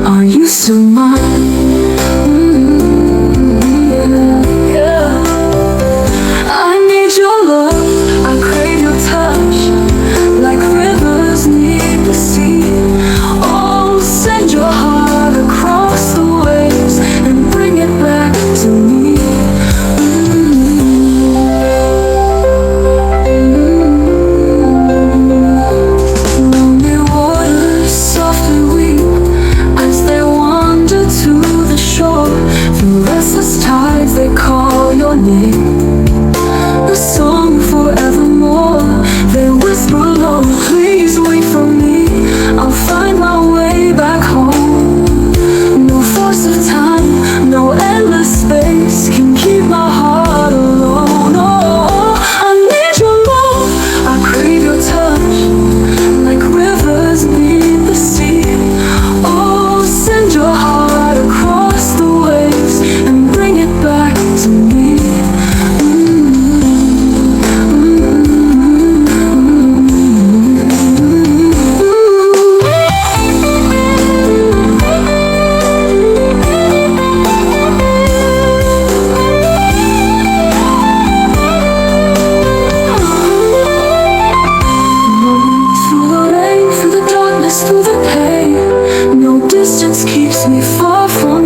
Are you still mine? Yeah. I need your love, I crave your touch, like rivers need the sea. Oh, send your heart across the waves and bring it back to me. Lonely waters softly weep as they wander to the shore. Through restless tides they call your name, a song forevermore. They whisper low, please wait for me, I'll find my way back home. No force of time, no endless space can keep my heart alone. Oh, I need your love, I crave your touch, like rivers need the sea. Oh, send your heart across the waves and bring it back to me. Through the rain, through the darkness, through the pain, no distance keeps me far from